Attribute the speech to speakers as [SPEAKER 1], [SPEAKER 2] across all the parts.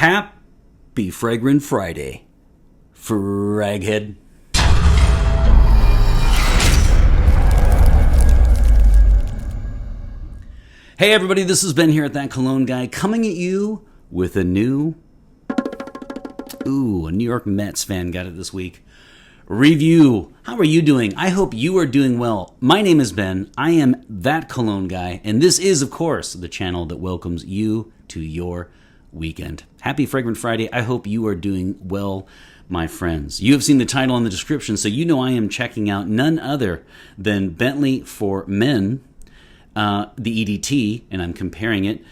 [SPEAKER 1] Happy Fragrant Friday, Fraghead. Hey everybody, this is Ben here at That Cologne Guy, coming at you with a new, a New York Mets fan got it this week, review. How are you doing? I hope you are doing well. My name is Ben, I am That Cologne Guy, and this is, of course, the channel that welcomes you to your weekend. Happy Fragrant Friday. I hope you are doing well, my friends. You have seen the title in the description, so you know I am checking out none other than Bentley for Men, the EDT, and I'm comparing it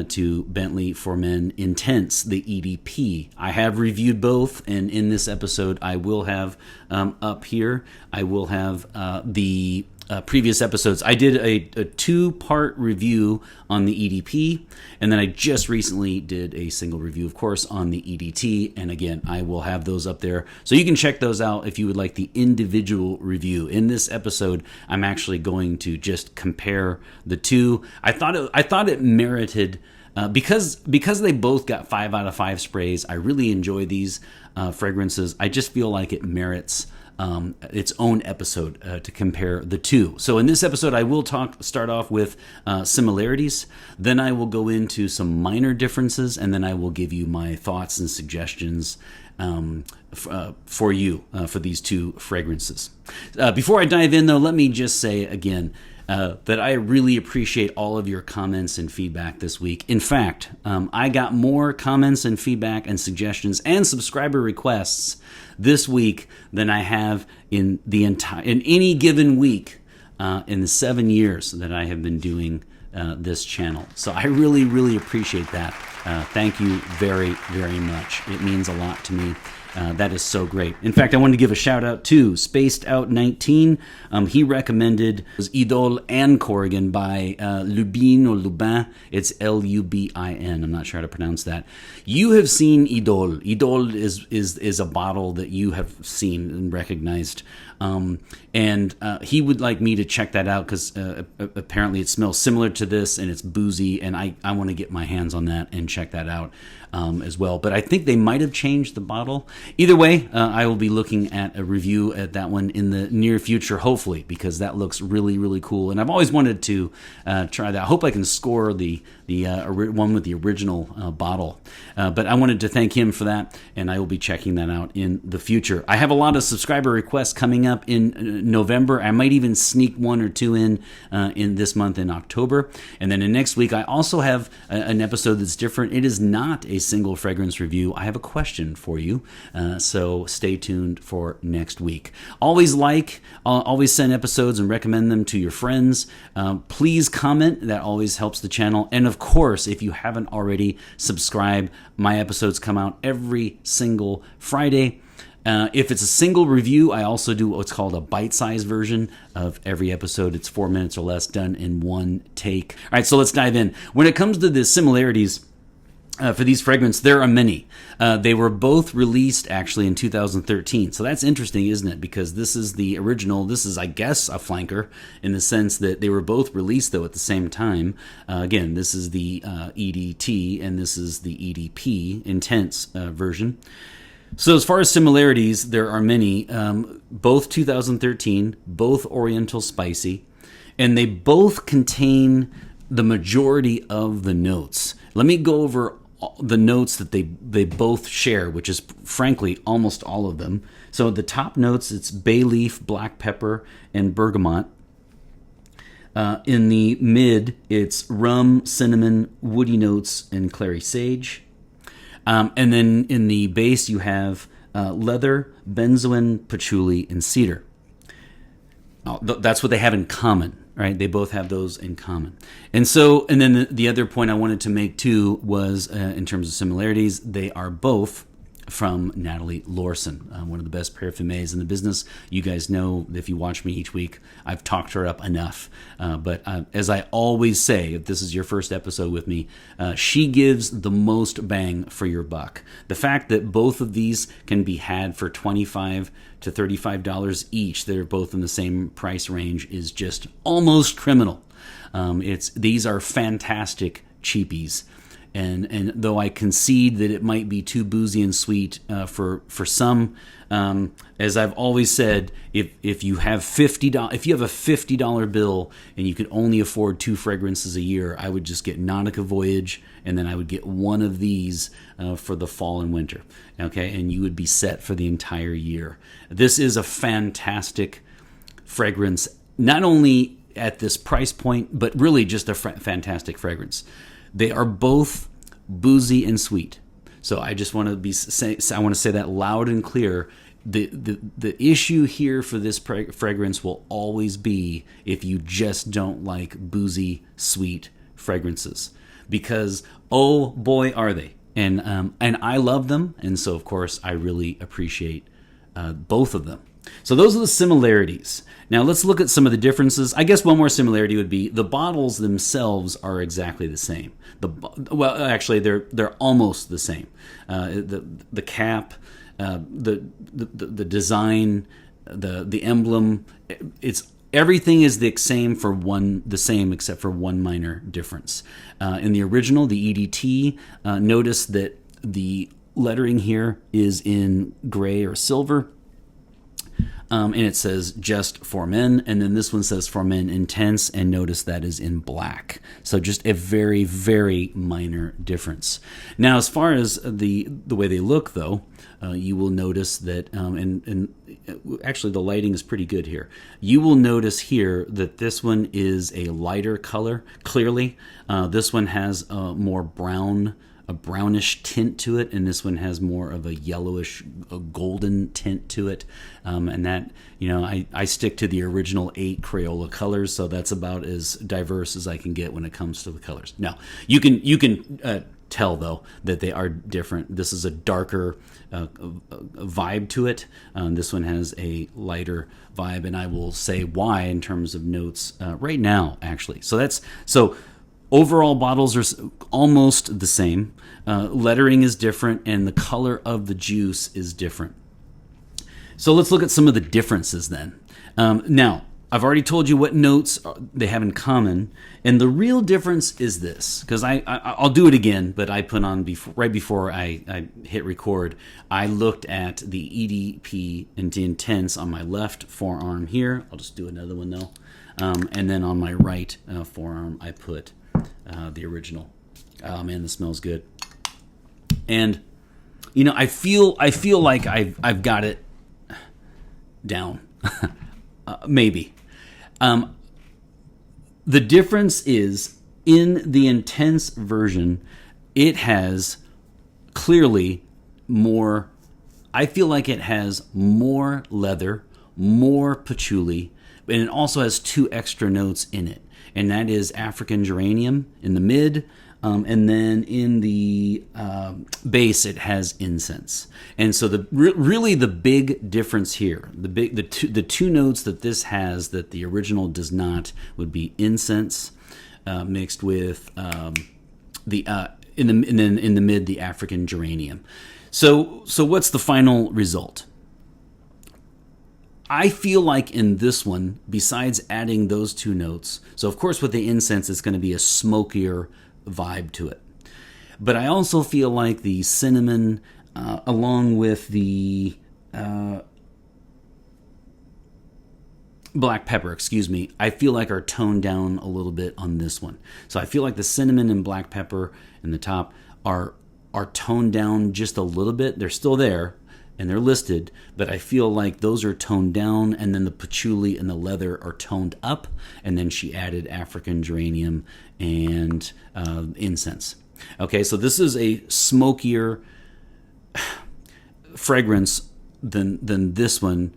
[SPEAKER 1] to Bentley for Men Intense, the EDP. I have reviewed both, and in this episode I will have up here, I will have the previous episodes. I did a two-part review on the EDP, and then I just recently did a single review, of course, on the EDT, and again, I will have those up there, so you can check those out if you would like the individual review. In this episode, I'm actually going to just compare the two. I thought it merited, because they both got 5 out of 5 sprays. I really enjoy these fragrances. I just feel like it merits its own episode to compare the two. So in this episode, I will start off with similarities, then I will go into some minor differences, and then I will give you my thoughts and suggestions for you for these two fragrances. Before I dive in, though, let me just say again that I really appreciate all of your comments and feedback this week. In fact, I got more comments and feedback and suggestions and subscriber requests this week than I have in any given week in the 7 years that I have been doing this channel. So I really, really appreciate that. Thank you very, very much. It means a lot to me. That is so great. In fact, I wanted to give a shout out to Spaced Out 19. He recommended Idole and Corrigan by Lubin or Lubin. It's Lubin. I'm not sure how to pronounce that. You have seen Idole. Idole is a bottle that you have seen and recognized. And he would like me to check that out because apparently it smells similar to this and it's boozy, and I want to get my hands on that and check that out as well. But I think they might have changed the bottle. Either way, I will be looking at a review at that one in the near future, hopefully, because that looks really, really cool. And I've always wanted to try that. I hope I can score the one with the original bottle. But I wanted to thank him for that, and I will be checking that out in the future. I have a lot of subscriber requests coming up in November. I might even sneak 1 or 2 in this month in October. And then in next week, I also have an episode that's different. It is not a single fragrance review. I have a question for you. So stay tuned for next week. Always send episodes and recommend them to your friends. Please comment. That always helps the channel. And of course, if you haven't already, subscribe. My episodes come out every single Friday. If it's a single review, I also do what's called a bite-sized version of every episode. It's 4 minutes or less, done in one take. All right, so let's dive in. When it comes to the similarities for these fragrances, there are many. They were both released actually in 2013. So that's interesting, isn't it? Because this is the original. This is, I guess, a flanker in the sense that they were both released, though, at the same time. Again, this is the EDT, and this is the EDP Intense version. So as far as similarities, there are many. Both 2013, both Oriental Spicy, and they both contain the majority of the notes. Let me go over the notes that they both share, which is frankly almost all of them. So the top notes, it's bay leaf, black pepper, and bergamot. In the mid, it's rum, cinnamon, woody notes, and clary sage. And then in the base, you have leather, benzoin, patchouli, and cedar. That's what they have in common, right? They both have those in common. And then the other point I wanted to make too was, in terms of similarities, they are both from Natalie Lorson, one of the best parfumers in the business. You guys know, if you watch me each week, I've talked her up enough. But as I always say, if this is your first episode with me, she gives the most bang for your buck. The fact that both of these can be had for $25 to $35 each, they're both in the same price range, is just almost criminal. These are fantastic cheapies. And though I concede that it might be too boozy and sweet for some, as I've always said, if you have if you have a $50 bill and you could only afford 2 fragrances a year, I would just get Nautica Voyage, and then I would get one of these for the fall and winter. Okay, and you would be set for the entire year. This is a fantastic fragrance, not only at this price point, but really just a fantastic fragrance. They are both boozy and sweet. So I just want to say that loud and clear. The issue here for this fragrance will always be if you just don't like boozy, sweet fragrances, because oh boy are they. And I love them, and so of course I really appreciate both of them. So those are the similarities. Now let's look at some of the differences. I guess one more similarity would be the bottles themselves are exactly the same. Well, actually, they're almost the same. The cap, the design, the emblem. Everything is the same except for one minor difference. In the original, the EDT, notice that the lettering here is in gray or silver. And it says just for men, and then this one says for men intense, and notice that is in black. So just a very, very minor difference. Now, as far as the way they look, though, you will notice that, and actually the lighting is pretty good here. You will notice here that this one is a lighter color, clearly. This one has a more brownish tint to it, and this one has more of a yellowish, golden tint to it. And that, I stick to the original 8 Crayola colors, so that's about as diverse as I can get when it comes to the colors. Now, you can tell, though, that they are different. This is a darker vibe to it. This one has a lighter vibe, and I will say why in terms of notes right now, actually. So overall, bottles are almost the same. Lettering is different, and the color of the juice is different. So let's look at some of the differences then. Now, I've already told you what notes they have in common, and the real difference is this, because I'll do it again, but I put on right before I hit record, I looked at the EDP and the Intense on my left forearm here. I'll just do another one though. And then on my right forearm, I put the original. Oh man, this smells good. And I feel like I've got it down. Maybe. The difference is in the Intense version, it has clearly more. I feel like it has more leather, more patchouli, and it also has 2 extra notes in it. And that is African geranium in the mid, and then in the base it has incense. And so really the big difference here, the two notes that this has that the original does not, would be incense mixed with in the mid the African geranium. So what's the final result? I feel like in this one, besides adding those 2 notes, so of course with the incense it's going to be a smokier vibe to it. But I also feel like the cinnamon, along with the black pepper, I feel like are toned down a little bit on this one. So I feel like the cinnamon and black pepper in the top are toned down just a little bit. They're still there, and they're listed, but I feel like those are toned down, and then the patchouli and the leather are toned up, and then she added African geranium and incense. Okay, so this is a smokier fragrance than this one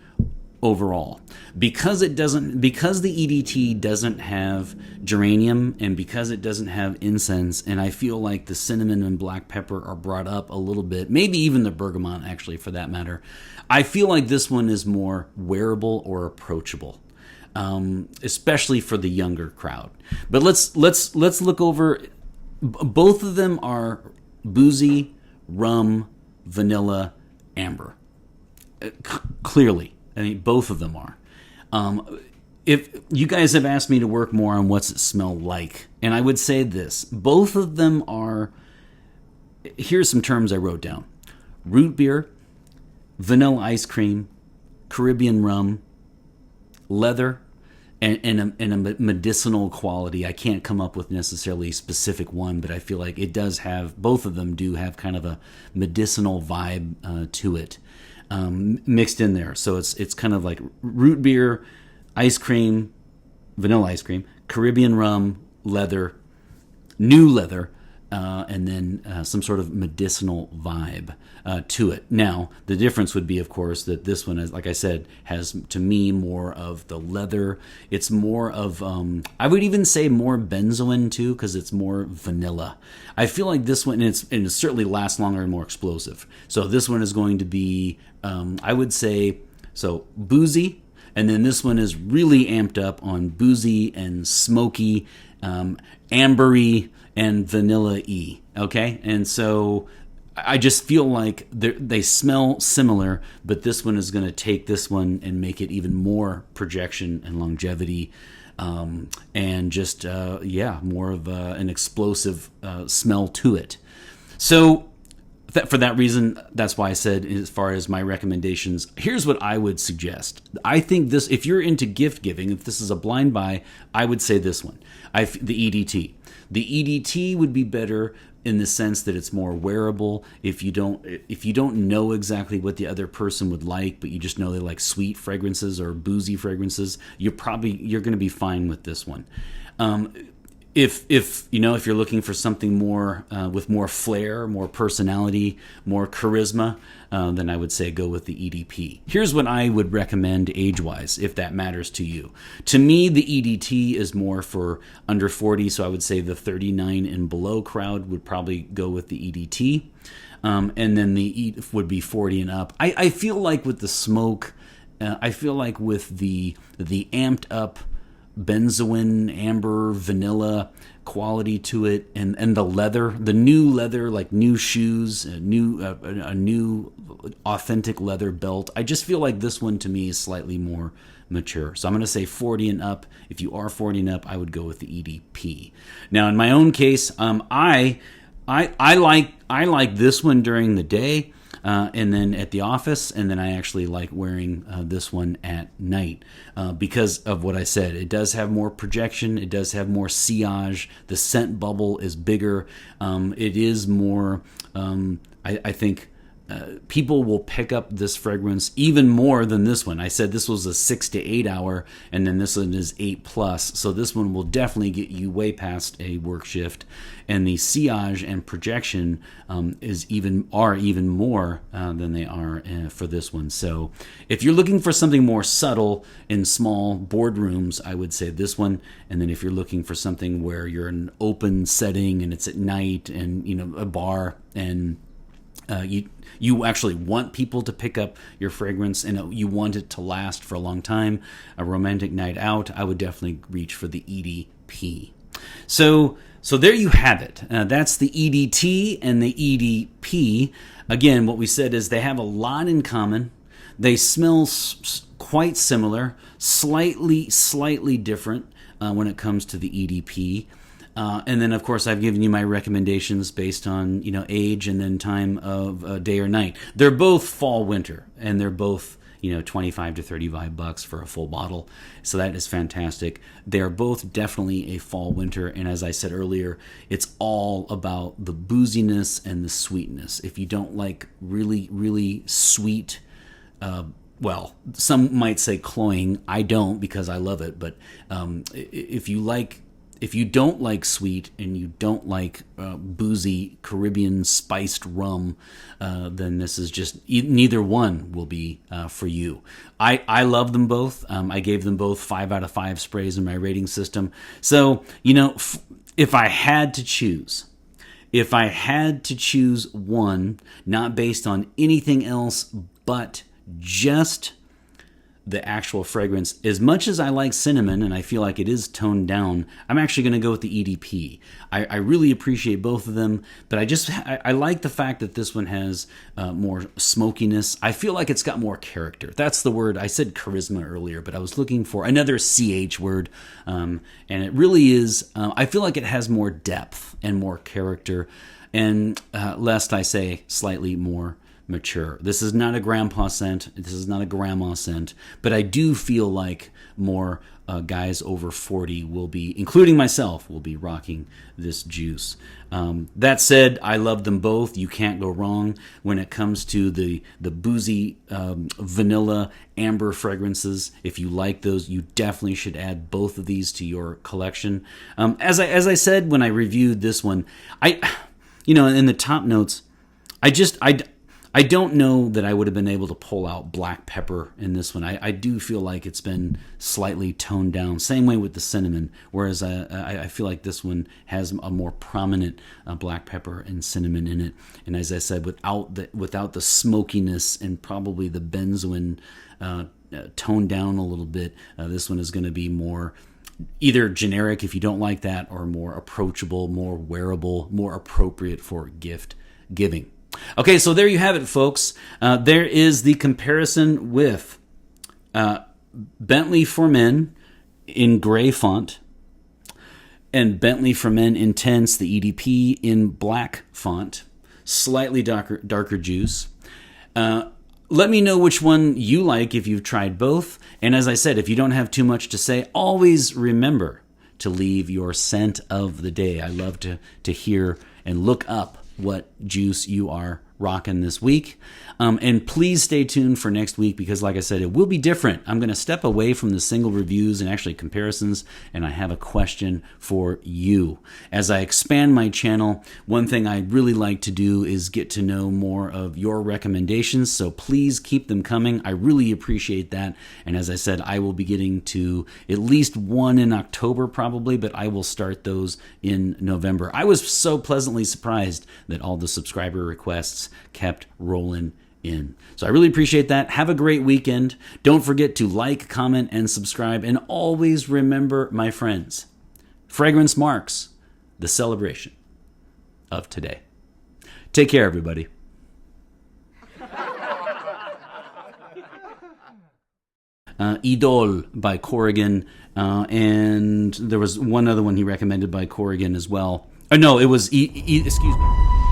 [SPEAKER 1] overall, because the EDT doesn't have geranium, and because it doesn't have incense, and I feel like the cinnamon and black pepper are brought up a little bit, maybe even the bergamot actually for that matter. I feel like this one is more wearable or approachable, especially for the younger crowd. But let's look over. Both of them are boozy, rum, vanilla, amber. Clearly. I mean, both of them are. If you guys have asked me to work more on what's it smell like, and I would say this: both of them are here's some terms I wrote down: root beer, vanilla ice cream, Caribbean rum, leather, and a medicinal quality. I can't come up with necessarily a specific one, but I feel like it does have, both of them do have kind of a medicinal vibe to it, mixed in there. So it's kind of like root beer, ice cream, vanilla ice cream, Caribbean rum, leather, new leather, and then some sort of medicinal vibe to it. Now, the difference would be, of course, that this one, is, like I said, has, to me, more of the leather. It's more of, I would even say more benzoin, too, because it's more vanilla. I feel like this one, and it certainly lasts longer and more explosive. So this one is going to be, I would say, so boozy, and then this one is really amped up on boozy and smoky, ambery, and vanilla-y, okay? And so I just feel like they smell similar, but this one is going to take this one and make it even more projection and longevity, and just, more of an explosive smell to it. So for that reason, that's why I said, as far as my recommendations, here's what I would suggest. I think this, if you're into gift giving, if this is a blind buy, I would say this one, the EDT. The EDT would be better in the sense that it's more wearable. If you don't know exactly what the other person would like, but you just know they like sweet fragrances or boozy fragrances, you're going to be fine with this one. If you're looking for something more with more flair, more personality, more charisma, then I would say go with the EDP. Here's what I would recommend age-wise, if that matters to you. To me, the EDT is more for under 40, so I would say the 39 and below crowd would probably go with the EDT, and then the E would be 40 and up. I feel like with the smoke, I feel like with the amped up benzoin, amber, vanilla quality to it, and the leather, the new leather, like new shoes, a new authentic leather belt. I just feel like this one to me is slightly more mature. So I'm going to say 40 and up. If you are 40 and up, I would go with the EDP. Now, in my own case, I like this one during the day. And then at the office, and then I actually like wearing this one at night because of what I said. It does have more projection. It does have more sillage. The scent bubble is bigger. It is more, I think, people will pick up this fragrance even more than this one. I said this was a 6 to 8 hour, and then this one is 8+. So this one will definitely get you way past a work shift, and the sillage and projection are even more than they are for this one. So if you're looking for something more subtle in small boardrooms, I would say this one. And then if you're looking for something where you're in an open setting and it's at night and a bar, and you actually want people to pick up your fragrance and you want it to last for a long time, a romantic night out, I would definitely reach for the EDP. So there you have it. That's the EDT and the EDP. Again, what we said is they have a lot in common. They smell quite similar, slightly different when it comes to the EDP. And then, of course, I've given you my recommendations based on, age and then time of day or night. They're both fall-winter, and they're both, $25 to $35 for a full bottle. So that is fantastic. They're both definitely a fall-winter, and as I said earlier, it's all about the booziness and the sweetness. If you don't like really, really sweet, well, some might say cloying. I don't, because I love it. But if you don't like sweet and you don't like boozy Caribbean spiced rum, then this is just neither one will be for you. I love them both. I gave them both 5 out of 5 sprays in my rating system. So, if I had to choose one, not based on anything else but just the actual fragrance, as much as I like cinnamon and I feel like it is toned down, I'm actually going to go with the EDP. I really appreciate both of them, but I like the fact that this one has more smokiness. I feel like it's got more character. That's the word. I said charisma earlier, but I was looking for another CH word, and it really is, I feel like it has more depth and more character. and lest I say slightly more mature. This is not a grandpa scent. This is not a grandma scent. But I do feel like more guys over 40 will be, including myself, will be rocking this juice. That said, I love them both. You can't go wrong when it comes to the boozy vanilla amber fragrances. If you like those, you definitely should add both of these to your collection. As I said when I reviewed this one, in the top notes, I don't know that I would have been able to pull out black pepper in this one. I do feel like it's been slightly toned down. Same way with the cinnamon, whereas I feel like this one has a more prominent black pepper and cinnamon in it. And as I said, without the smokiness and probably the benzoin toned down a little bit, this one is going to be more either generic if you don't like that, or more approachable, more wearable, more appropriate for gift giving. Okay, so there you have it, folks. There is the comparison with Bentley for Men in gray font and Bentley for Men Intense, the EDP, in black font, slightly darker juice. Let me know which one you like if you've tried both. And as I said, if you don't have too much to say, always remember to leave your scent of the day. I love to hear and look up what juice you are rocking this week. And please stay tuned for next week, because like I said, it will be different. I'm going to step away from the single reviews and actually comparisons, and I have a question for you. As I expand my channel, one thing I really like to do is get to know more of your recommendations, so please keep them coming. I really appreciate that. And as I said, I will be getting to at least one in October probably, but I will start those in November. I was so pleasantly surprised that all the subscriber requests kept rolling in. So I really appreciate that. Have a great weekend. Don't forget to like, comment, and subscribe. And always remember, my friends, fragrance marks the celebration of today. Take care, everybody. Idol by Corrigan. And there was one other one he recommended by Corrigan as well. No, it was, excuse me.